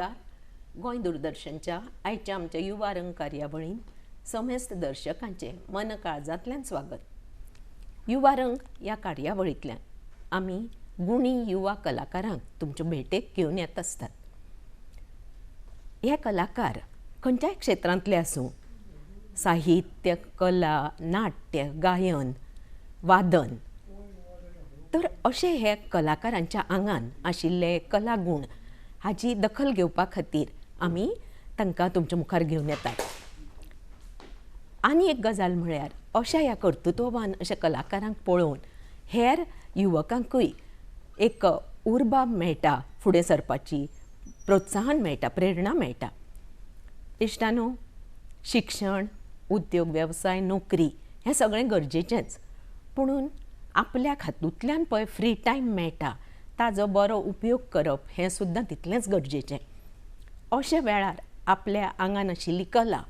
नमस्कार. गोंय दूरदर्शनच्या आयच्या आमच्या युवा रंग कार्यावळीन समेस्त दर्शकांचे मन काळजांतल्यान स्वागत. युवा रंग ह्या कार्यावळींतल्यान आमी गुणी युवा कलाकारांक तुमचे भेटेक घेवन येत आसतात. हे कलाकार खंयच्याय क्षेत्रांतले आसूं, साहित्य, कला, नाट्य, गायन, वादन, तर अशे हे कलाकारांच्या आंगान आशिल्ले कलागुण हाची दखल घेवपा खातीर आमी तांकां तुमच्या मुखार घेवन येतात. आनी एक गजाल म्हळ्यार अशा ह्या कर्तृत्ववान अशा कलाकारांक पळोवन हेर युवकांकूय एक उर्बा मेळटा, फुडें सरपाची प्रोत्साहन मेळटा, प्रेरणा मेळटा. इश्टानो, शिक्षण, उद्योग, वेवसाय, नोकरी हें सगळें गरजेचेंच, पुणून आपल्याक हातूंतल्यान पळय फ्री टायम मेळटा ताजो बरो उपयोग करप हें सुद्दां तितलेंच गरजेचें. अशा वेळार आपल्या आंगान आशिल्ली कला,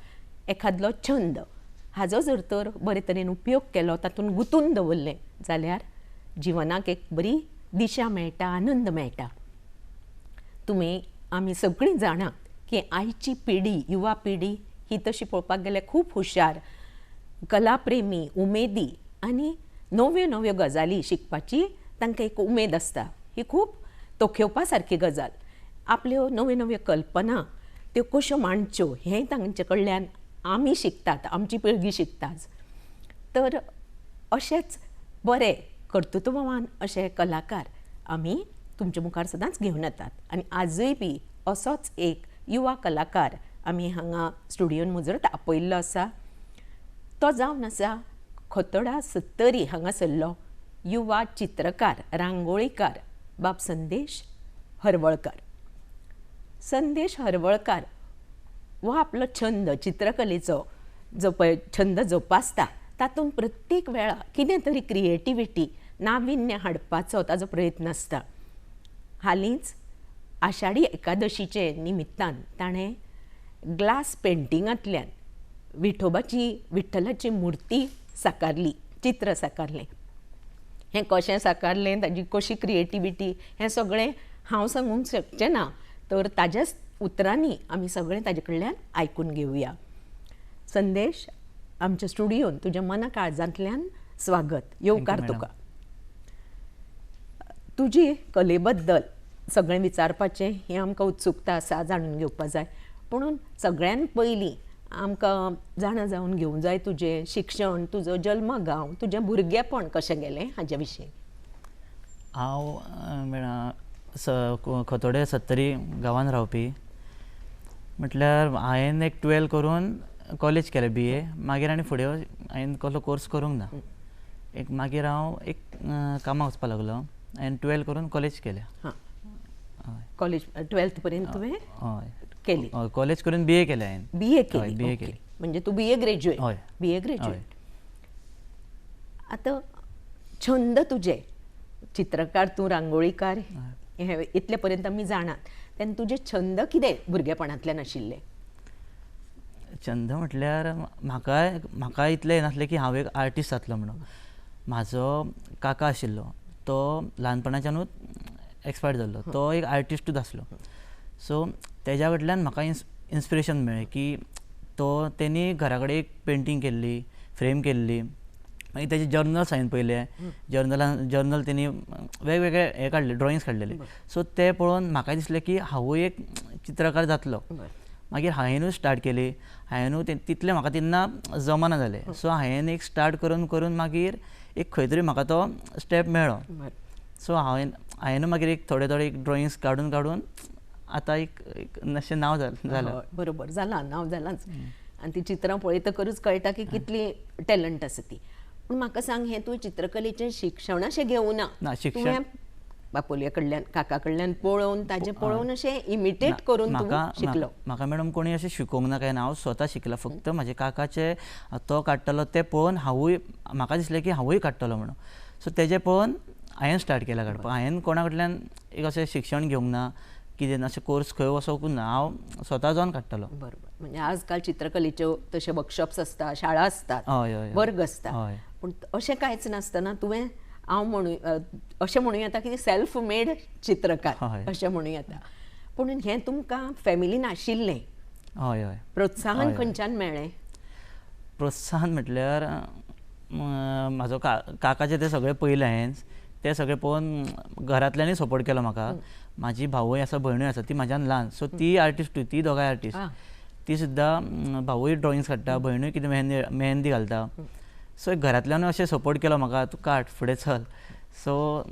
एखादलो छंद हाजो जर तर बरे तरेन उपयोग केलो, तातूंत गुंतून दवरलें जाल्यार जिवनाक एक बरी दिशा मेळटा, आनंद मेळटा. आमी सगळीं जाणात की आयची पिढी, युवा पिढी ही तशी पळोवपाक गेल्यार खूब हुशार, कलाप्रेमी, उमेदी आनी नव्यो नव्यो गजाली शिकपाची तांकां एक उमेद आसता. ही खूब तोखेवपा सारकी गजाल. आपल्यो नव्यो नव्यो कल्पना त्यो कश्यो मांडच्यो हेंय तांचे कडल्यान आमी शिकतात, आमची पिळगी शिकताच. तर अशेच बरे कर्तृत्ववान अशे कलाकार आमी तुमच्या मुखार सदांच घेवन येतात. आनी आजूय बी असोच एक युवा कलाकार आमी हांगा स्टुडियोन मुजरत आपयल्लो आसा. तो जावन आसा खोतोडा सत्तरी हांगासरलो युवा चित्रकार, रांगोळीकार बाब संदेश हरवळकार. संदेश हरवळकार हो आपलो छंद चित्रकलेचो जो पळय छंद जोपासता, तातूंत प्रत्येक वेळा कितें तरी क्रिएटिविटी, नाविन्य हाडपाचो ताजो प्रयत्न आसता. हालींच आषाढी एकादशीचे निमित्तान ताणें ग्लास पेंटिंगांतल्यान विठ्ठलाची मुर्ती साकारली, चित्र साकारलें. हें कशें साकारलें, ताजी कशी क्रिएटिविटी, हें सगळें हांव सांगूंक शकचें ना, तर ताज्याच उतरांनी आमी सगळें ताजे कडल्यान आयकून घेवया. संदेश, आमच्या स्टुडियोन तुज्या मना काळजांतल्यान स्वागत, येवकार तुका. तुजी कले बद्दल सगळें विचारपाचें ही आमकां उत्सुकता आसा, जाणून घेवपा जाय. पुणून सगळ्यान पयलीं आमकां जाणा जावन घेवूंक जाय तुजें शिक्षण, तुजो जल्म गांव, तुजें भुरगेंपण कशें गेलें हाचे विशीं. हांव खोतोडे सत्तरी गांवांत रावपी. म्हटल्यार हांवें एक 12 करून कॉलेज केलें, BA. मागीर आनी फुडें हांवें कसलो कोर्स करूंक ना. मागीर हांव कामाक वचपाक लागलो. हांवें 12 करून कॉलेज केलें. कॉलेज 12th पर्यंत तुवें केली? हय, कॉलेज करून BA केलें हांवें. BA केली? BA केली. म्हणजे तूं BA ग्रॅज्युएट? हय, BA ग्रॅज्युएट. आतां छंद तुजे चित्रकार, तूं रांगोळीकार, हे इतले पर्यंत आमी जाणात. तेन्ना तुजे छंद कितें भुरगेपणांतल्यान आशिल्ले? छंद म्हटल्यार म्हाका इतलें नासलें की हांव एक आर्टिस्ट जातलो म्हणून. म्हाजो काका आशिल्लो, तो ल्हानपणाच्यानूच एक्सपायर्ड जाल्लो. तो एक आर्टिस्टूच आसलो. सो तेज्या कडल्यान म्हाका इन्स्पिरेशन मेळ्ळें की तेणी घरा कडेन एक पेंटींग केल्ली, फ्रेम केल्ली. मागीर तेजे जर्नल्स हांवें पयले. जर्नल तेणी वेगवेगळे हे काडले, ड्रॉइंग्स काडलेले. सो ते पळोवन म्हाका दिसलें की हांवूय एक चित्रकार जातलो. मागीर हांवेंनूय स्टार्ट केली. तितलें म्हाका तेन्ना जमना जालें. सो हांवें एक स्टार्ट करून करून मागीर एक खंय तरी म्हाका तो स्टेप मेळ्ळो. सो हांवें मागीर एक थोडे एक ड्रॉइंग्स काडून आतां एक अशें नांव जालें. बरोबर, जालां, नांव जालांच. आनी ती चित्रां पळयतकच कळटा की कितली टॅलंट आसा ती. पूण म्हाका सांग, हें तुवें चित्रकलेचें शिक्षण अशें घेवना? शिक्षण बापोल्या कडल्यान, काका कडल्यान पळोवन, ताजें पळोवन अशें इमिटेट करून तूं शिकलो? म्हाका मॅडम कोणी अशें शिकोवंक ना काय ना. हांव स्वता शिकला. फक्त म्हाजे काकाचे तो काडटालो तें पळोवन म्हाका दिसलें की हांवूय काडटलो म्हणून. सो तेजें पळोवन हांवें स्टार्ट केला काडपाक. हांवें कोणा कडल्यान एक अशें शिक्षण घेवंक ना, कितें अशें कोर्स खंय वचोंकूच ना. हांव स्वता जावन काडटालो. बरोबर. म्हणजे आजकाल चित्रकलेच्यो तशे वर्कशॉप्स आसता, शाळा आसतात, वर्ग आसता. पूण अशें कांयच नासतना तुवें हांव अशें म्हणूं येता की सेल्फ मेड चित्रकार अशें म्हणूं येता. पूण हें तुमकां फॅमिलीन आशिल्लें, हय हय. प्रोत्साहन खंयच्यान मेळ्ळें? प्रोत्साहन म्हटल्यार म्हाजो काकाचे ते सगळे पयले हांवें ते सगळे पळोवन घरांतल्यांनी सपोर्ट केलो म्हाका. म्हाजी भावूय आसा, भयणूय आसा, ती म्हाज्यान ल्हान, सो ती आर्टिस्टूय, ती दोगांय आर्टिस्ट. ती सुद्दां भावूय ड्रॉइंग्स काडटा, भयणूय कितें मेहंदी घालता. सो घरांतल्यान अशें सपोर्ट केलो म्हाका, तूं काड, फुडें चल. सो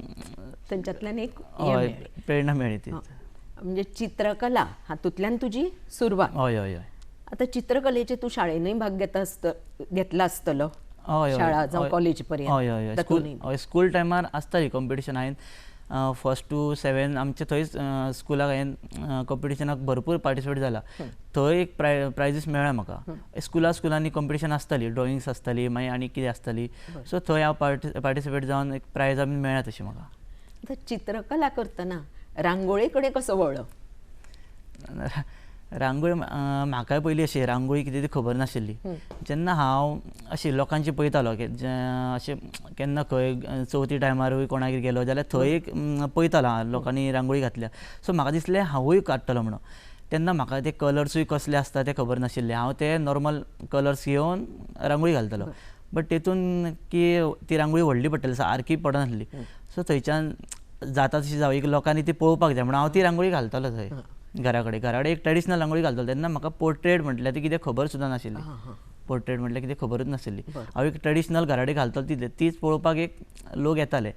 थंयच्यांतल्यान एक हय प्रेरणा मेळ्ळी ती. म्हणजे चित्रकला हातूंतल्यान तुजी सुरवात. हय हय हय. आतां चित्रकलेचे तूं शाळेनूय भाग घेतला आसतलो, हय शाळा जावं कॉलेज पर्यंत. हय हय हय. स्कूल टायमार आसताली कॉम्पिटिशन. हांवें 1st to 7 आमच्या थंयच स्कुलाक हांवें कॉम्पिटिशनाक भरपूर पार्टिसिपेट जाला. थंय एक प्रायजीस मेळ्ळ्या म्हाका. स्कुलांनी कॉम्पिटिशन आसताली, ड्रॉइंग्स आसताली, मागीर आनी कितें आसताली. सो थंय हांव पार्टिसिपेट जावन एक प्रायजां बीन मेळ्ळ्या तशी म्हाका. आतां चित्रकला करतना रांगोळे कडेन कसो वळ्ळो? रांगोळी म्हाकाय पयलीं अशी रांगोळी कितें ती खबर नाशिल्ली. जेन्ना हांव अशी लोकांची पळयतालो अशें केन्ना खंय चवथी टायमारूय कोणागेर गेलो जाल्यार थंय एक पळयतालो हांव लोकांनी रांगोळी घातल्या. सो म्हाका दिसलें हांवूय काडटलो म्हणून. तेन्ना म्हाका ते कलर्सूय कसले आसता ते खबर नाशिल्ले. हांव ते नॉर्मल कलर्स घेवन रांगोळी घालतालो. बट तेतून की ती रांगोळी व्हडली पडटली, सारकी पडनासली. सो थंयच्यान जाता तशी जावं, एक लोकांनी ती पळोवपाक जाय म्हणून हांव ती रांगोळी घालतालो थंय घरा कडेन एक ट्रेडिशनल रांगोळी घालतालो. तेन्ना म्हाका पोर्ट्रेट म्हटल्यार ती कितें खबर सुद्दां नाशिल्ली. पोर्ट्रेट म्हटल्यार कितें खबरूच नाशिल्ली. हांव एक ट्रेडिशनल घरा कडेन घालतालो तीच पळोवपाक एक लोक येताले.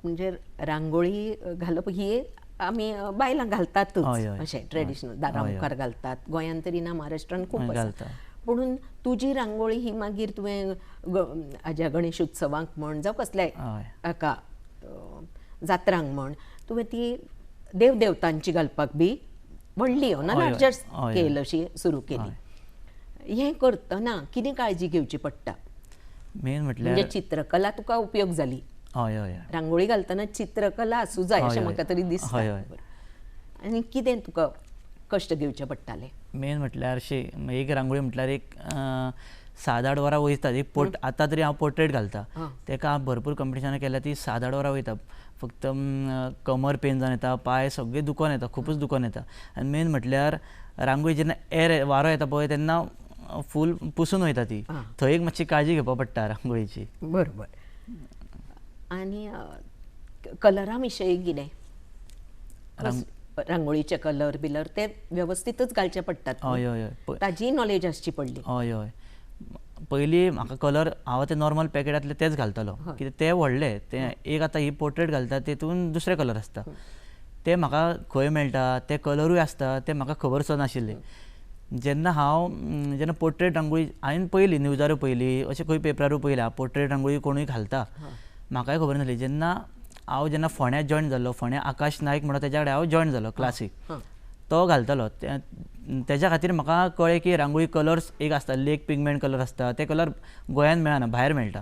म्हणजे रांगोळी घालप ही आमी बायलां घालतातूच, अशें ट्रेडिशनल दारा मुखार घालतात. गोंयांत तरी ना, महाराष्ट्रांत खूब आसा. म्हणून तुजी रांगोळी ही मागीर तुवें हाज्या गणेश उत्सवाक म्हण जावं कसल्याय हाका जात्रांक म्हण तुवें ती देवदेवतांची घालपाक बी व्हडली लार्जर स्केल अशी सुरू केली. हें करतना कितें काळजी घेवची पडटा? मेन म्हटल्यार म्हणजे चित्रकला तुका उपयोग जाली, हय हय. रांगोळी घालतना चित्रकला आसूं जाय अशें म्हाका तरी दिसता. आनी कितें तुका कश्ट घेवचे पडटाले? मेन म्हटल्यार अशें एक रांगोळी म्हटल्यार एक 7-8 वरां वयता. एक आतां तरी हांव पोर्ट्रेट घालता, तेका हांव भरपूर कॉम्पिटिशनां केल्या. ती 7-8 वरां वयता. फक्त कमर पेन जावन येता, पांय सगळे दुखोन येता, खूपच दुखोन येता. आनी मेन म्हटल्यार रांगोळी जेन्ना वारो येता पळय तेन्ना फूल पुसून वयता ती. थंय एक मातशी काळजी घेवपाक पडटा रांगोळीची. बरोबर. आनी कलरा विशयी कितें? रांगोळीचे कलर बिलर ते व्यवस्थितच घालचे पडटात. हय हय. ताजी नॉलेज आसची पडली. हय हय. पयलीं म्हाका कलर हांव ते नॉर्मल पॅकेटांतले तेच घालतालो, कित्याक ते व्हडले. ते एक आतां ही पोर्ट्रेट घालता तेतून दुसरे कलर आसता, ते म्हाका खंय मेळटा, ते कलरूय आसता ते म्हाका खबर सुद्दां नाशिल्ले. जेन्ना पोर्ट्रेट रांगोळी हांवें पयली न्यूजारूय पयली, अशें खंय पेपरारूय पयल्या पोर्ट्रेट रांगोळी कोणूय घालता, म्हाकाय खबर नासली. जेन्ना फोंड्या जॉयन जाल्लो, फोंड्या आकाश नायक म्हणून तेच्या कडेन हांव जॉयन जालो क्लासीक, तो घालतालो. तेच्या खातीर म्हाका कळ्ळें की रांगोळी कलर्स एक आसता, लेक पिगमेंट कलर आसता, ते कलर गोंयांत मेळना, भायर मेळटा.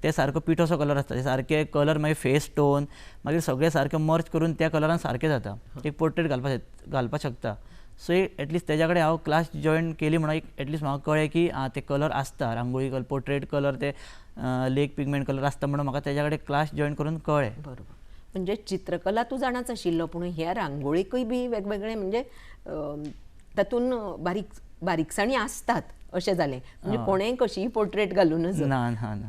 ते सारको पिठोसो कलर आसता, ते सारके कलर मागीर फेस टोन मागीर सगळे सारके मर्ज करून त्या कलरान सारके जाता. एक पोर्ट्रेट घालपाक शकता. सो एटलिस्ट तेच्या कडेन हांव क्लास जॉयन केली म्हणून एटलिस्ट म्हाका कळ्ळें की ते कलर आसता, रांगोळी कलर पोर्ट्रेट कलर ते लेक पिगमेंट कलर आसता म्हणून म्हाका तेच्या कडेन क्लास जॉयन करून कळ्ळें. बरोबर. म्हणजे चित्रकला तूं जाणाच आशिल्लो, पूण ह्या रांगोळीकूय बी वेगवेगळे म्हणजे तातूंत बारीकसाणी आसतात अशें जालें. म्हणजे कोणेंय कशीय पोर्ट्रेट घालून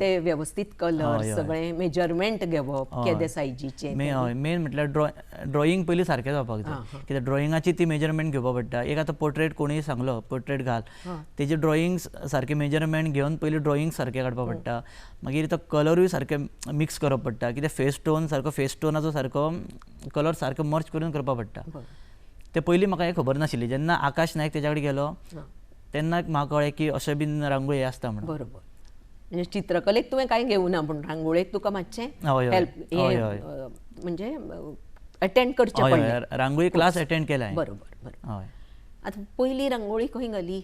ते व्यवस्थीत कलर सगळे मेजरमेंट घेवप केदे सायजीचे. मेन म्हटल्यार ड्रॉइंग पयलीं सारकें जावपाक जाय, कित्याक ड्रॉइंगाची ती मेजरमेंट घेवपाक पडटा. एक आतां पोर्ट्रेट कोणीय सांगलो पोर्ट्रेट घाल, तेजे ड्रॉइंग सारके मेजरमेंट घेवन पयलीं ड्रॉइंग सारकें काडपाक पडटा. मागीर तो कलरूय सारके मिक्स करप पडटा, कित्याक फेस टोनाचो सारको कलर सारको मर्ज करून करपाक पडटा. ते पयलीं म्हाका हें खबर नाशिल्ली. जेन्ना आकाश नायक तेच्या कडेन गेलो तेन्ना म्हाका कळ्ळें की अशें बीन रांगोळी आसता म्हणून. बरोबर. म्हणजे चित्रकलेक तुवें कांय घेवना, पूण रांगोळेक तुका मातशें हेल्प म्हणजे अटेंड करचें पडलें. रांगोळी क्लास अटेंड केला. बरोबर. हय. आतां पयली रांगोळी खंय घाली?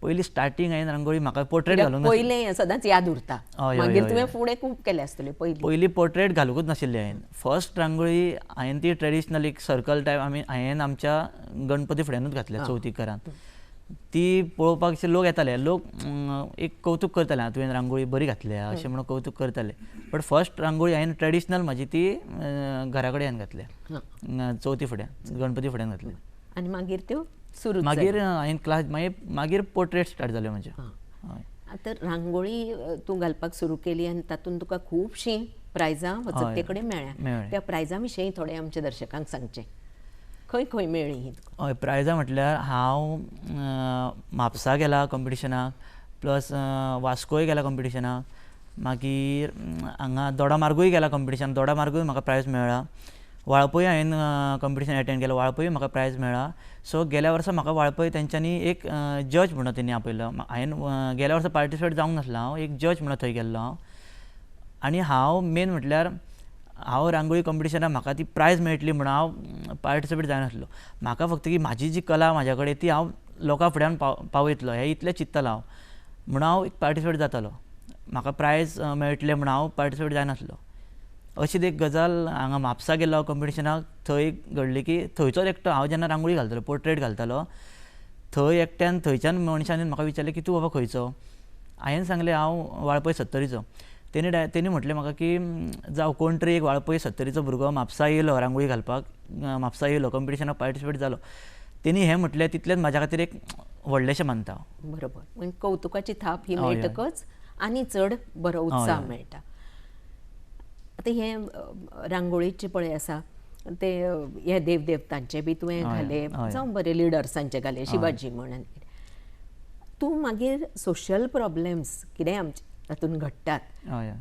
पयलीं स्टार्टींग हांवें रांगोळी म्हाका पोर्ट्रेट घालूंक पयलें सदांच याद उरता. मागीर तुवें फुडें खूब केले आसतले. पयलीं पोर्ट्रेट घालूंकूच नाशिल्लें हांवें. फर्स्ट रांगोळी हांवें ती ट्रेडिशनल एक सर्कल टायप हांवें आमच्या गणपती फुड्यानूच घातल्या चवथीक घरांत. ती पळोवपाक अशे लोक येताले, लोक एक कौतुक करताले, तुवें रांगोळी बरी घातल्या अशें म्हणून कौतुक करताले. बट फर्स्ट रांगोळी हांवें ट्रेडिशनल म्हाजी ती घरा कडेन घातल्या, चवथी फुड्यान, गणपती फुड्यान घातली. आनी मागीर त्यो सुरू मागीर हांवें क्लास मागीर पोर्ट्रेट स्टार्ट जाल्यो म्हजे. आतां रांगोळी तूं घालपाक सुरू केली आनी तातूंत तुका खुबशीं प्रायजां वचत कडेन मेळ्ळ्या. त्या प्रायजां विशयी थोडें आमच्या दर्शकांक सांगचें. खंय खंय मेळ्ळी ही? हय, प्रायजां म्हटल्यार हांव म्हापसा गेला कॉम्पिटिशनाक, प्लस वास्कोय गेला कॉम्पिटिशनाक, मागीर हांगा दोडामार्गूय गेला कॉम्पिटिशन, दोडामार्गूय म्हाका प्रायज मेळ्ळा. वाळपय हांवें कॉम्पिटिशन एटेंड केलें, वाळपय म्हाका प्रायज मेळ्ळा. सो गेल्या वर्सा म्हाका वाळपय तेंच्यांनी एक जज म्हणून तेणी आपयलो. हांवें गेल्या वर्सा पार्टिसिपेट जावंक नासलो, हांव एक जज म्हणून थंय गेल्लो हांव. आनी हांव मेन म्हटल्यार हांव रांगोळी कॉम्पिटिशनाक म्हाका ती प्रायज मेळटली म्हणून हांव पार्टिसिपेट जायनासलो. म्हाका फक्त की म्हाजी जी कला म्हाज्या कडेन ती हांव लोकां फुड्यान पावयतलो हें इतलें चिंत्तालो हांव, म्हणून हांव एक पार्टिसिपेट जातालो. म्हाका प्रायज मेळटलें म्हणून हांव पार्टिसिपेट जायनासलो. अशीच एक गजाल हांगा म्हापसा गेलो कॉम्पिटिशनाक, थंय घडली की थंयचोच एकटो हांव जेन्ना रांगोळी घालतालो, पोर्ट्रेट घालतालो, थंय एकट्यान थंयच्यान मनशांनी म्हाका विचारलें की तूं बाबा खंयचो. हांवें सांगलें हांव वाळपय 70रीचो. तेणी म्हटलें म्हाका की जावं कोण तरी एक वाळपय 70रीचो भुरगो म्हापसा येयलो रांगोळी घालपाक, म्हापसा येयलो कॉम्पिटिशनाक पार्टिसिपेट जालो. तेणी हें म्हटलें तितलेंच म्हाज्या खातीर एक व्हडलेंशें मानता. बरोबर, म्हणजे कौतुकाची थाप ही मेळटकच आनी चड बरो उत्साह मेळटा. आतां हें रांगोळीचें पळय आसा ते हे देवदेवतांचे बी तुवें घाले, जावं बरे लिडर्सांचे घाले, शिवाजी म्हणून. तूं मागीर सोशल प्रॉब्लेम्स कितें आमचे तातूंत घडटात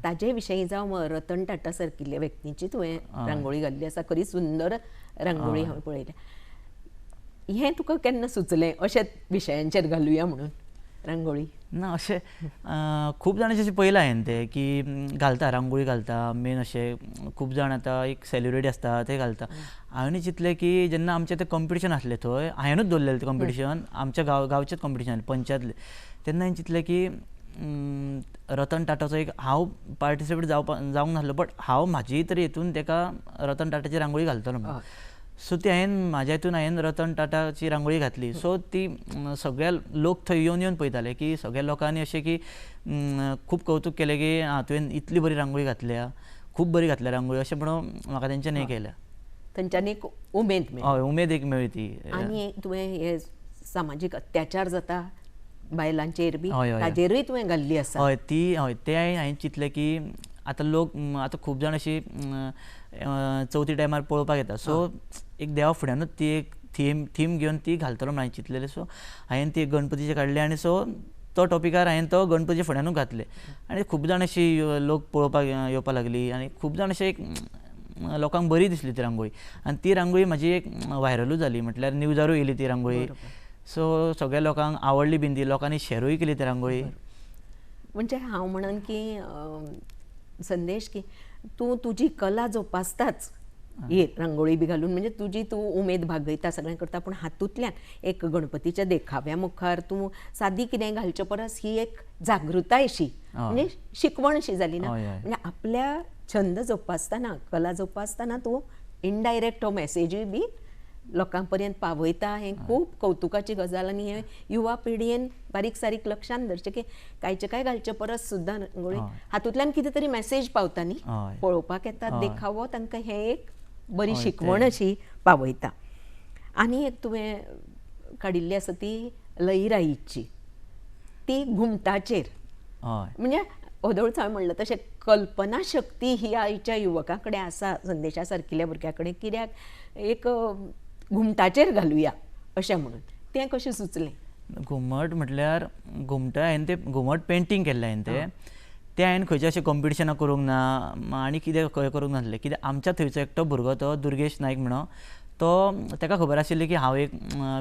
ताजे विशयी, जावं रतन टाटा सारकिल्ल्या व्यक्तींची तुवें रांगोळी घाल्ली आसा, खरी सुंदर रांगोळी हांवें पळयल्या. हें तुका केन्ना सुचलें अशें विशयांचेर घालुया म्हणून रांगोळी? ना, अशें खूब जाणांचे अशें पळयलां हांवें तें की घालता रांगोळी घालता. मेन अशें खूब जाण आतां एक सेलिब्रिटी आसता ते घालता. हांवें चिंतलें की जेन्ना आमचें तें कॉम्पिटिशन आसलें थंय हांवेंनूच दवरलेलें तें कॉम्पिटिशन, आमच्या गांवचेंच कॉम्पिटिशन पंचायतलें. तेन्ना हांवें चिंतलें की रतन टाटाचो एक हांव पार्टिसिपेट जावंक नासलो, बट हांव म्हाजी तरी हितून ताका रतन टाटाची रांगोळी घालतलो म्हणून. सो ती म्हाज्या हितून हांवें रतन टाटाची रांगोळी घातली. सो ती सगळे लोक थंय येवन पळयताले की सगळ्या लोकांनी अशें की खूब कौतुक केलें की तुवें इतली बरी रांगोळी घातल्या, खूब बरी घातल्या रांगोळी अशें म्हणून म्हाका तेंच्यांनी हें केलें. तेंच्यांनी एक उमेद मेळ्ळी. हय, उमेद एक मेळ्ळी ती. आनी तुवें हे सामाजीक अत्याचार जाता बायलांचेर बी, ताजेरूय तुवें घाल्ली आसा. हय, तें हांवें चिंतलें की आतां लोक आतां खूब जाण अशी चवथी टायमार पळोवपाक येता. सो एक देवा फुड्यानूच ती एक थीम घेवन ती घालतलो म्हणून हांवें चिंतलेलें. सो हांवें ती गणपतीचें काडलें आनी सो तो टॉपिकार हांवें तो गणपतीच्या फुड्यानूच घातलें. आनी खूब जाण अशी लोक पळोवपाक येवपाक लागली आनी खूब जाण अशें एक लोकांक बरी दिसली ती रांगोळी. आनी ती रांगोळी म्हाजी एक व्हायरलूय जाली, म्हटल्यार न्यूजारूय येयली ती रांगोळी. सो सगळ्या लोकांक आवडली बीन ती, लोकांनी शेरूय केली ती रांगोळी. म्हणजे हांव म्हणन की संदेश की तूं तुजी कला जोपासताच ही रांगोळी बी घालून, म्हणजे तुजी तूं उमेद भागयता, सगळें करता, पूण हातूंतल्यान एक गणपतीच्या देखाव्या मुखार तूं सादी कितें घालचे परस ही एक जागृताय अशी, म्हणजे शिकवण अशी जाली ना. म्हणजे आपल्या छंद जोपासतना, कला जोपासतना तूं इनडायरेक्ट हो मॅसेजूय बी लोकां पर्यंत पावयता. हें खूब कौतुकाची गजाल. आनी हें युवा पिढयेन बारीक सारीक लक्षांत धरचें की कांयचे काय घालचे परस सुद्दां रांगोळी हातूंतल्यान कितें तरी मॅसेज पावता न्ही, पळोवपाक येतात, देखावो तांकां हें एक बरी शिकवण अशी पावयता. आनी एक तुवें काडिल्ली आसा ती लईराईची, ती घुमटाचेर. म्हणजे ओदोळच हांवें म्हणलें तशें कल्पना शक्ती ही आयच्या युवकां कडेन आसा, संदेशा सारकिल्ल्या भुरग्या कडेन, कित्याक एक घुमटाचेर घालुया अशें म्हणून. तें कशें सुचलें? घुमट म्हटल्यार घुमटा हांवें तें घुमट पेंटींग केल्लें हांवें तें हांवें खंयचें अशें कॉम्पिटिशनाक करूंक ना आनी कितें खंय करूंक नासलें. कित्याक आमच्या थंयचो एकटो भुरगो तो दुर्गेश नायक म्हणून, तो ताका खबर आशिल्ली की हांव एक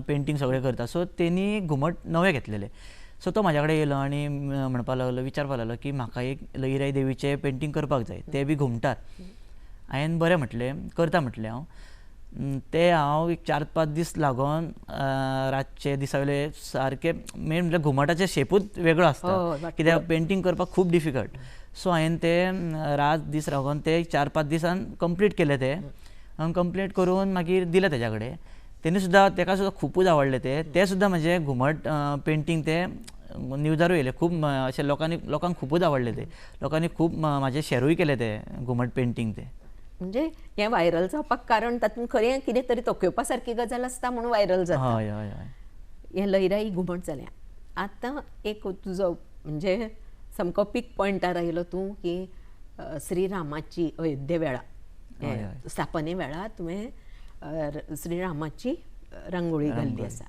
पेंटींग सगळें करता. सो तेणी घुमट नवे घेतलेले. सो तो म्हाज्या कडेन येयलो आनी म्हणपाक लागलो, विचारपाक लागलो की म्हाका एक लईराई देवीचें पेंटींग करपाक जाय, तें बी घुमटार. हांवें बरें म्हटलें, करता म्हटलें हांव. ते हांव एक 4-5 दीस लागोन रातचे दिसावयले सारके, मेन म्हणल्यार घुमटाचे शेपूच वेगळो आसता, कित्याक पेंटींग करपाक खूब डिफिकल्ट. सो हांवें ते रात दीस रावन ते 4-5 दिसान कंप्लीट केले. ते कंप्लीट करून मागीर दिले तेज्या कडेन. त्यांनी सुद्धा ताका सुद्धा खूपच आवडले ते सुद्धा म्हणजे घुमट पेंटींग ते न्यूजारूय येयले खूप अशें लोकांक खूपच आवडले ते लोकांनी खूप म्हाजे शेरूय केले ते घुमट पेंटींग ते म्हणजे हें व्हायरल जावपाक कारण तातूंत खरें कितें तरी तोखेवपा सारकी गजाल आसता म्हणून व्हायरल जाता. हय हय हय हें लयराई घुमट जालें. आतां एक तुजो म्हणजे सामको पीक पॉयंटार आयलो तूं की श्रीरामाची अयोध्ये वेळा स्थापने वेळा तुवें श्रीरामाची रांगोळी घाल्ली आसा.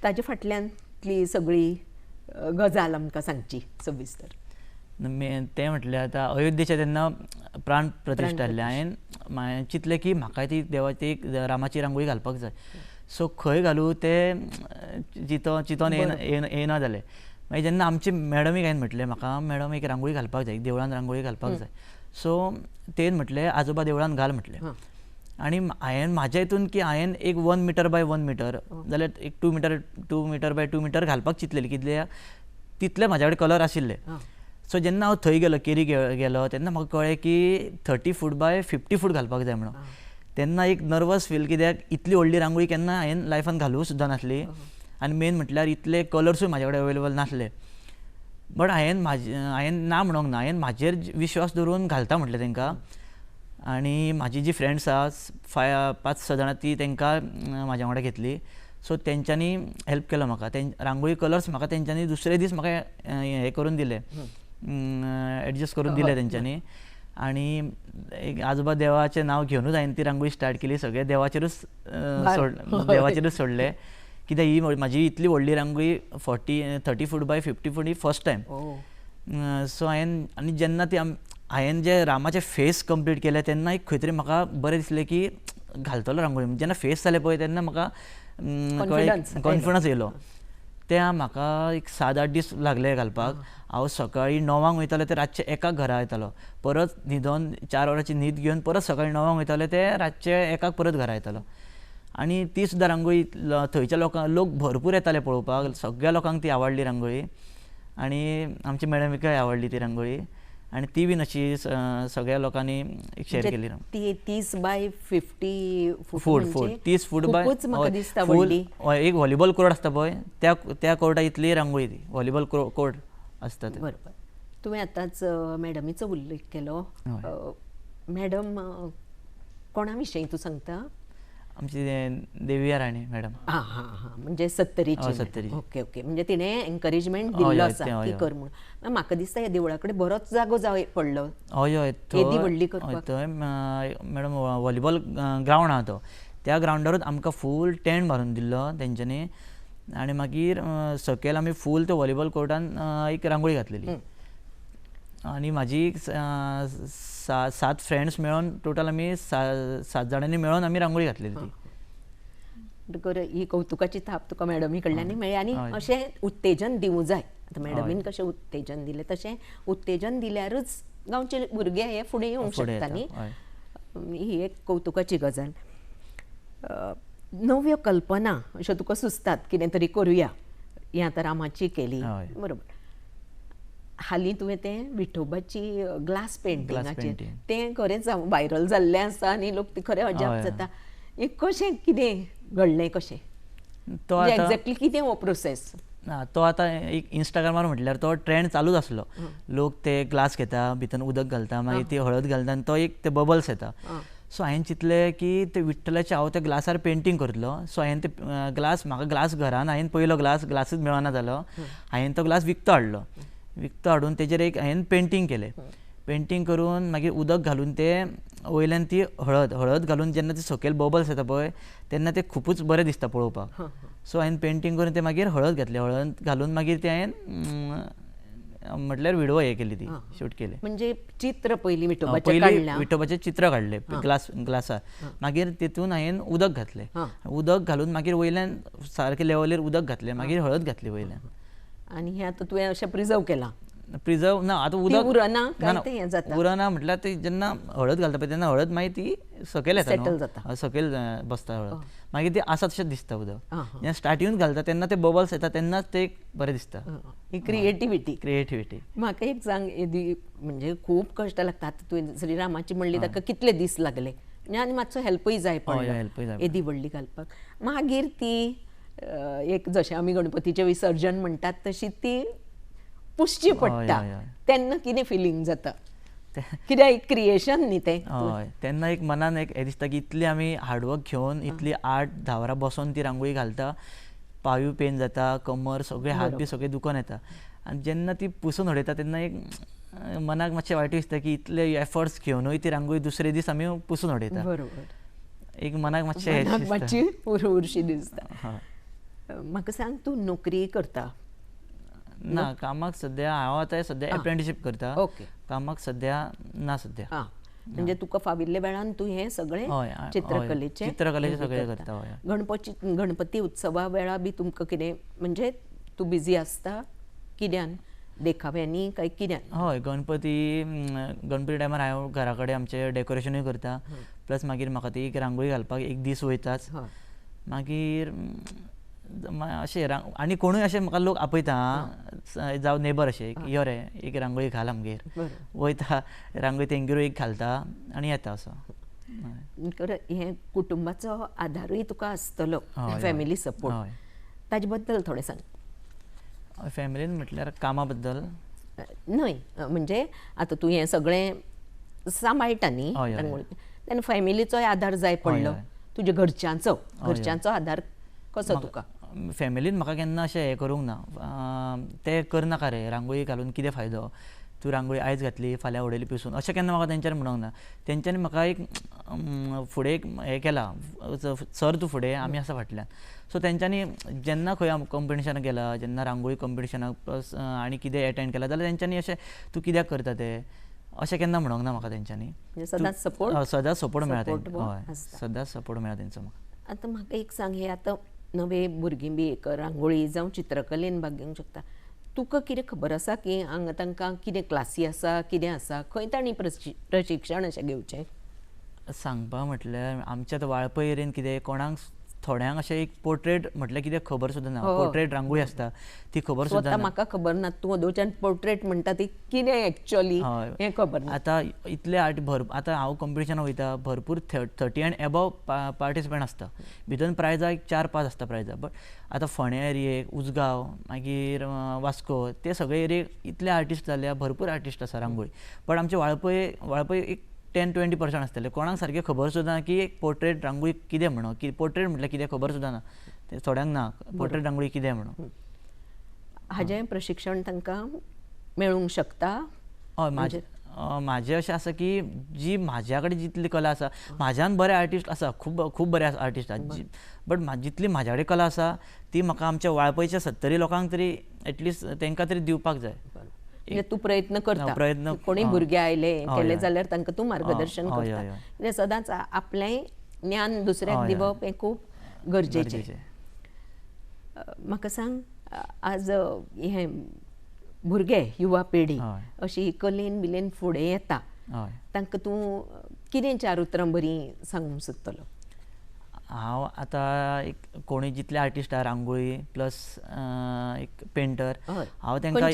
ताजे फाटल्यानतली सगळी गजाल आमकां सांगची सविस्तर. तें म्हटल्यार आतां अयोध्येचे तेन्ना प्राण प्रतिश्ठा जाल्ली हांवें चिंतलें की म्हाका ती देवाची रामाची रांगोळी घालपाक जाय. सो खंय घालूं तें चिंतोन येना जालें. मागीर जेन्ना आमची मॅडमीक हांवें म्हटलें म्हाका मॅडम एक रांगोळी घालपाक जाय देवळान रांगोळी घालपाक जाय. सो तेन म्हटलें आजोबा देवळान घाल म्हटलें. आनी हांवें म्हाज्या हितून की हांवें एक 1 मीटर बाय 1 मीटर जाल्यार एक 2 मीटर बाय 2 मीटर घालपाक चिंतलेली कित्याक तितले म्हाजे कडेन कलर आशिल्ले. सो जेन्ना हांव थंय गेलो केरी गेलो तेन्ना म्हाका कळ्ळें की 30 फूट बाय 50 फूट घालपाक जाय म्हणून. तेन्ना एक नर्वस फील कित्याक इतली व्हडली रांगोळी केन्ना हांवें लायफान घालूं सुद्दां नासली आनी मेन म्हटल्यार इतले कलर्सूय म्हाजे कडेन अवेलेबल नासले. बट हांवें ना म्हणूंक ना हांवें म्हाजेर विश्वास दवरून घालता म्हटलें तांकां. आनी म्हाजी जी फ्रेंड्स आसा 5-6 जाणां ती तांकां म्हाज्या वांगडा घेतली. सो तेंच्यांनी हेल्प केलो म्हाका. रांगोळी कलर्स म्हाका तेंच्यांनी दुसरे दीस म्हाका हें करून दिले एडजस्ट करून दिले तेंच्यांनी. आनी एक आजोबा देवाचें नांव घेवनूच हांवें ती रांगोळी स्टार्ट केली. सगळे देवाचेरूच सोडले कित्याक ही म्हाजी इतली व्हडली रांगोळी 30 foot by 50 foot he first time. So आनी जेन्ना ती हांवें जे रामाचे फेस कंप्लीट केले तेन्ना एक खंय तरी म्हाका बरें दिसलें की घालतलो रांगोळी. जेन्ना फेस जाले पळय तेन्ना म्हाका कॉन्फिडन्स येयलो. त्या म्हाका एक 7-8 दीस लागले घालपाक. हांव सकाळीं 9 वयतालो ते रातचे 1 घरा येतालो. परत न्हिदोन 4 वरांची न्हीद घेवन परत सकाळीं 9 वयताले ते रातचे 1 परत घरा येतालो. आनी ती सुद्दां रांगोळी थंयच्या लोक भरपूर येताले पळोवपाक. सगळ्या लोकांक ती आवडली रांगोळी आनी आमच्या मॅडमीकय आवडली ती रांगोळी आनी ती बीन अशी सगळ्या लोकांनी शेअर केली. ती 30 बाय 50 फूट 30 फूट बाय एक व्हॉलीबॉल कोर्ट आसता पळय त्या कोर्टा इतली रांगोळी ती व्हॉलीबॉल कोर्ट आसता. बरोबर. तुवें आतांच मॅडमीचो उल्लेख केलो. मॅडम कोणा विशयी तूं सांगता? आमची देविया राणी मॅडम. म्हणजे सत्तरीची. ओके म्हणजे तिणें एनकरेजमेंट दिल्लो आसा की कर म्हणून. म्हाका दिसता ह्या देवळा कडेन बरोच जागो जाय पडलो. हय येदी व्हडली करपाक. थंय मॅडम व्हॉलीबॉल ग्रावंड आहा तो त्या ग्रावंडारूच आमकां फूल टेंट मारून दिल्लो तेंच्यांनी. आनी मागीर सकयल आमी फूल त्या व्हॉलीबॉल कोर्टान एक रांगोळी घातलेली. आनी म्हाजी 7 फ्रेंड्स मेळोन टोटल आमी 7 जाणांनी मेळोन आमी रांगोळी घातलेली ती. म्हणटकर ही कौतुकाची थाप तुका मॅडमी कडल्यानूय मेळ्ळी. आनी अशें उत्तेजन दिवूं जाय. आतां मॅडमीन कशें उत्तेजन दिलें तशें उत्तेजन दिल्यारूच गांवचे भुरगे हे फुडें येवंक शकता न्ही. ही एक कौतुकाची गजाल. नव्यो कल्पना अश्यो तुका सुचतात कितें तरी करुया. ही आतां रामाची केली बरोबर. हालीं तुवें तें विठोबाची ग्लास पेंटिंगाचेर तें खरेंच व्हायरल जाल्लें आसा आनी लोक ती खरें अजाप जाता. हें कशें कितें घडलें कशें तो एक्झॅक्टली कितें हो प्रोसेस? तो आतां एक इंस्टाग्रामार म्हटल्यार तो ट्रेंड चालूच आसलो. लोक ते ग्लास घेता भितर उदक घालता मागीर ती हळद घालता आनी तो एक ते बबल्स येता. सो हांवें चिंतलें की ते विठ्ठलाचे हांव त्या ग्लासार पेंटींग करतलो. सो हांवें ते म्हाका ग्लास घरान हांवें पयलो ग्लासूच मेळना जालो. हांवें तो ग्लास विकतो हाडून तेजेर एक हांवें पेंटींग केलें. पेंटींग करून मागीर उदक घालून ते वयल्यान ती हळद घालून जेन्ना ते सकयल बबल्स येता पळय तेन्ना ते खूबच बरें दिसता पळोवपाक. सो हांवें पेंटींग करून ते मागीर हळद घातली. हळद घालून मागीर ते हांवें म्हटल्यार विडिओ हे केली ती शूट केली. म्हणजे चित्र पयलीं विठोबाचें चित्र काडलें ग्लासार. मागीर तितून हांवें उदक घातलें. उदक घालून मागीर वयल्यान सारके लेवलीर उदक घातलें मागीर हळद घातली वयल्यान. आनी हें आतां तुवें अशें प्रिजर्व केलां? प्रिजर्व ना आतां उदक उरना म्हटल्यार ती जेन्ना हळद घालता पळय तेन्ना हळद मागीर ती सकयल येता सकयल बसता हळद मागीर ती आसा तशेंच दिसता उदक. जेन्ना स्टार्टिंगूच घालता तेन्ना ते बबल्स येता तेन्नाच ते बरें दिसता. ही क्रिएटिविटी. म्हाका एक सांग म्हणजे खूब कश्ट लागता. आतां तुवें श्रीरामाची म्हणली ताका कितले दीस लागले आनी मातसो हेल्पूय जाय हय, helpय जाय पडलो येदी व्हडली घालपाक. मागीर ती एक जशें आमी गणपतीचें विसर्जन म्हणटात तशी ती पुसची पडटा. हय, हय. तेन्ना कितें फिलींग जाता? कित्याक एक क्रिएशन न्ही तें. हय, तेन्ना एक मनान एक हें दिसता की इतली आमी हार्डवर्क घेवन इतली 8-10 वरां बसून ती रांगोळी घालता, पांयूय पेन जाता, कमर सगळे हात बी सगळे दुखोन येता. आनी जेन्ना ती पुसून उडयता तेन्ना एक मनाक मातशें वायटूय दिसता की इतले एफर्ट्स घेवनूय ती रांगोळी दुसरे दीस आमी पुसून उडयता. बरोबर. एक मनाक मातशें मनाक मातशी उर्शी दिसता. हय. म्हाका सांग, तूं नोकरी करता? ना, कामाक सद्या हांव आतां सद्या एप्रेंटिसशीप करता. ओके. कामाक सद्या ना सद्या. हां, म्हणजे तुका फाविल्ल्या वेळान तूं हें सगळें हय, चित्रकलेचें चित्रकलेचें सगळें करता. हय. गणपती उत्सवा वेळा बी तुमकां कितें म्हणजे तूं बिजी आसता कित्यान? देखाव्यांनी काय कित्यान? हय, गणपती टायमार हांव घरा कडेन आमचें डेकोरेशनूय करता. प्लस मागीर म्हाका ती एक रांगोळी घालपाक एक दीस वयताच. मागीर अशें आनी कोणूय अशें म्हाका लोक आपयता, जावं नेबर अशे यो रे एक रांगोळी घाल आमगेर. वयता, रांगोळी तेंगेरूय एक घालता आनी येता असो. हें कुटुंबाचो आदारूय तुका आसतलो, फॅमिली सपोर्ट. हय. ताजे बद्दल थोडें सांग. फॅमिलीन म्हटल्यार कामा बद्दल न्हय, म्हणजे आतां तूं हें सगळें सांबाळटा न्ही रांगोळी, तेन्ना फॅमिलीचोय आदार जाय पडलो. तुज्या घरच्यांचो आदार कसो तुका? फॅमिलीन म्हाका केन्ना अशें हें करूंक ना. ते करनाका रे, रांगोळी घालून कितें फायदो, तूं रांगोळी आयज घातली फाल्यां उडयली पिसून, अशें केन्ना म्हाका तेंच्यांनी म्हणूंक ना. तेंच्यांनी म्हाका एक फुडें एक हें केलां, सर तूं फुडें, आमी आसा फाटल्यान. सो तेंच्यांनी जेन्ना खंय कॉम्पिटिशनाक गेला, जेन्ना रांगोळी कॉम्पिटिशनाक प्लस आनी कितें एटेंड केलां जाल्यार तेंच्यांनी अशें तूं कित्याक करता तें अशें केन्ना म्हणूंक ना म्हाका तेंच्यांनी. सदांच सपोर्ट सपोर्ट मेळ्ळा तेंचो. हय, सदांच सपोर्ट मेळ्ळा तेंचो म्हाका. आतां म्हाका एक सांग, हे आतां नवे भुरगीं बी एक रांगोळी जावं चित्रकलेन भाग घेवंक शकता. तुका कितें खबर आसा की हांगा तांकां कितें क्लासी आसा, कितें आसा, खंय तांणी प्रशिक्षण अशें घेवचें? सांगपा म्हटल्यार आमच्या आतां वाळपय एरियेन कितें कोणाक थोड्यांक अशें एक पोर्ट्रेट म्हटल्यार कितें खबर सुद्दां ना. पोर्ट्रेट रांगोळी आसता ती खबर सुद्दां ना. म्हाका खबर ना. तूं ओदोवच्यान पोर्ट्रेट म्हणटा ती कितें एक्चुअली हें खबर ना. आतां इतले आतां हांव कॉम्पिटिशनाक वयता, भरपूर 30 एंड एबव पार्टिसिपंट आसता. भितर प्रायजां एक 4-5 आसता प्रायजां. बट आतां फोंड्या एरियेक, उजगांव, मागीर वास्को, ते सगळे एरियेक इतले आर्टिस्ट जाल्यार भरपूर आर्टिस्ट आसा रांगोळी. बट आमचे वाळपय एक 10-20% आसतले. कोणाक सारकें खबर सुद्दां ना की एक पोर्ट्रेट रांगोळी कितें म्हणून, की पोर्ट्रेट म्हटल्यार कितें खबर सुद्दां ना. ते थोड्यांक ना पोर्ट्रेट रांगोळी कितें म्हणून. हाजें प्रशिक्षण तांकां मेळूंक शकता? हय, म्हाजें अशें आसा की जी म्हाज्या कडेन जितली कला आसा, म्हाज्यान बरे आर्टिस्ट आसा, खूब बरे आर्टिस्ट आसा, बट जितली म्हाज्या कडेन कला आसा ती म्हाका आमच्या वाळपयच्या 70 लोकांक तरी एटलिस्ट तेंकां तरी दिवपाक जाय. म्हणजे तूं प्रयत्न करता. कोणी भुरगे आयले केले जाल्यार तांकां तूं मार्गदर्शन करता. कित्याक सदांच आपलें ज्ञान दुसऱ्याक दिवप हें खूब गरजेचें. म्हाका सांग, आज हें भुरगे, युवा पिढी अशी कलेन बिलेन फुडें येता, तांकां तूं कितें 4 उतरां बरीं सांगूंक सोदतलो? हांव आतां एक कोणी जितले आर्टिस्ट आहा रांगोळी प्लस एक पेंटर, हांव तांकां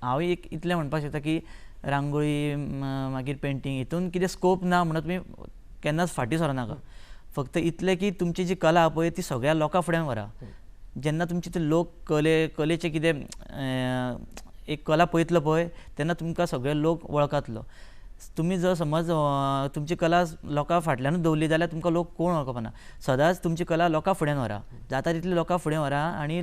हांव एक इतलें म्हणपाक शकता की रांगोळी मागीर पेंटींग हितून कितें स्कोप ना म्हणून तुमी केन्नाच फाटीं सरनाका. फक्त इतलें की तुमची जी कला आहा पळय ती सगळ्या लोकां फुडें व्हरा. जेन्ना तुमचे ते लोक कलेचें कितें एक कला पळयतलो पळय तेन्ना तुमकां सगळे लोक वळखतलो. तुमी जर समज तुमची कला लोकां फाटल्यानूच दवरली जाल्यार तुमकां लोक कोण वळखपाना. सदांच तुमची कला लोकां फुडें व्हरा, जाता तितली लोकां फुडें व्हरा आनी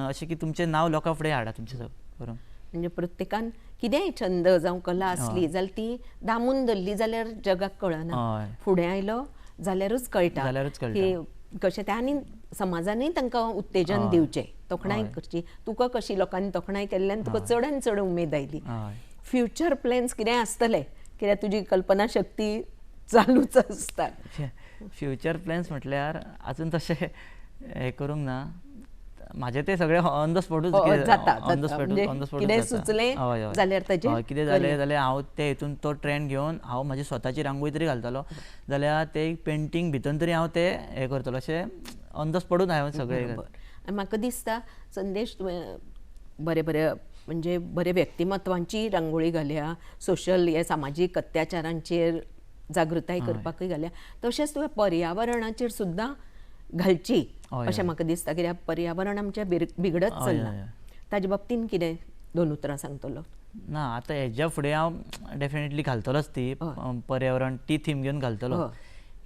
अशें की तुमचें नांव लोकां फुडें हाडा तुमचें करून. म्हणजे प्रत्येकान कितेंय छंद जावं कला आसली जाल्यार ती दामून धरली जाल्यार जगाक कळना. फुडें आयलो जाल्यारूच कळटा की कशें तें. आनी समाजानूय तांकां उत्तेजन दिवचें, तोखणाय करची. तुका कशी लोकांनी तोखणाय केल्ल्यान तुका चड आनी चड उमेद आयली. फ्युचर प्लॅन्स कितें आसतले? कित्याक तुजी कल्पना शक्ती चालूच आसता. फ्युचर प्लॅन्स म्हटल्यार आजून तशें हें करूंक ना. म्हाजें तें सगळें ऑन द स्पॉटूच जाता. कितें सुचलें जाल्यार ताजेर कितें जालें जाल्यार हांव ते हितून तो ट्रेंड घेवन हांव म्हाजी स्वताची रांगोळी तरी घालतलो, जाल्यार ते पेंटींग भितून तरी हांव तें हें करतलो. अशें ऑन द स्पॉटूच हांवें सगळें. म्हाका दिसता संदेश तुवें बरे म्हणजे बरे व्यक्तिमत्वांची रांगोळी घाल्या, सोशल हे सामाजीक अत्याचारांचेर जागृताय करपाकूय घाल्या तशेंच तुवें पर्यावरणाचेर सुद्दां घालची अशें म्हाका दिसता कित्याक पर्यावरण आमचें बिगडत चल्लां ताजे बाबतींत कितें 2 उतरां सांगतलो ना आतां हेज्या फुडें हांव डेफिनेटली घालतलोच ती पर्यावरण ती थीम घेवन घालतलो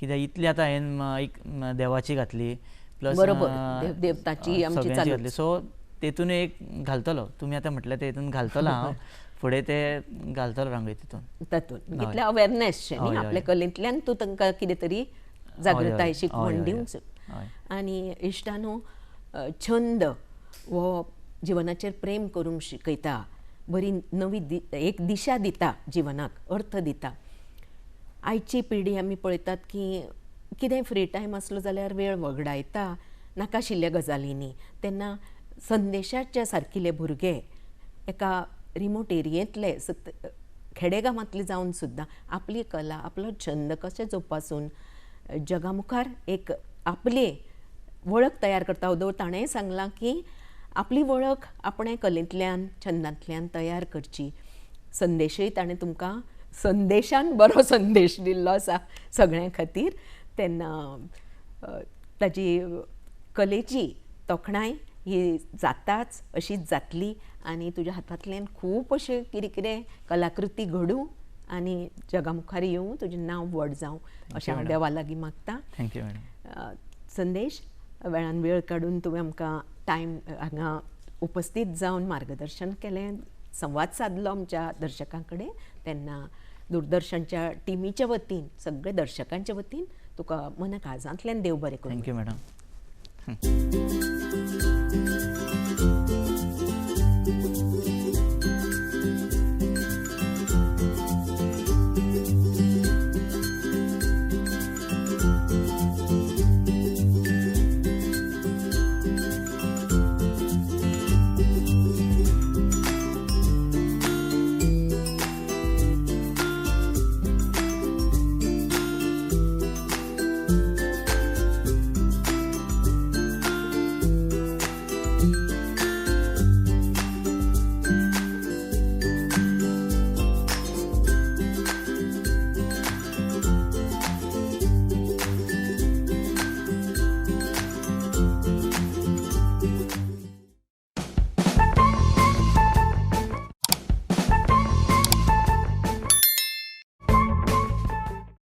कित्याक इतली आतां हांवें एक देवाची घातली प्लस बरोबर देवताची आमची घातली सो तेतून एक घालतलो तुमी आतां म्हटल्यार तेतून घालतलो हांव फुडें ते घालतलो रांगोळी तातूंत इतलें अवेरनेस न्ही आपल्या कलेंतल्यान तूं तांकां कितें तरी जागृताय शिकवण दिवंक आनी इश्टानो छंद वो जिवनाचेर प्रेम करूंक शिकयता बरी नवी एक दिशा दिता जिवनाक अर्थ दिता आयची पिढी आमी पळयतात की कितें फ्री टायम आसलो जाल्यार वेळ वगडायता नाकाशिल्ल्या गजालींनी तेन्ना संदेशाच्या सारकिले भुरगे एका रिमोट एरियेंतले खेडेगांवांतले जावन सुद्दां आपली कला आपलो छंद कशें जोपासून जगा मुखार एक आपली वळख तयार करता वोदो ताणेंय सांगलां की आपली वळख आपणे कलेंतल्यान छंदांतल्यान तयार करची संदेशूय ताणें तुमकां संदेशान बरो संदेश दिल्लो आसा सगळ्यां खातीर तेन्ना ताजी कलेची तोखणाय ही जाताच अशीच जातली आनी तुज्या हातांतल्यान खूब अशें कितें कितें कलाकृती घडूं आनी जगा मुखार येवं तुजें नांव व्हड जावं अशें हांव देवा लागीं मागतां थँक्यू मॅडम संदेश वेळान वेळ काडून तुवें आमकां टायम हांगा उपस्थित जावन मार्गदर्शन केलें संवाद साधलो आमच्या दर्शकां कडेन तेन्ना दूरदर्शनच्या टिमीच्या वतीन सगळे दर्शकांच्या वतीन तुका मन काळजांतल्यान देव बरें करूं थँक्यू मॅडम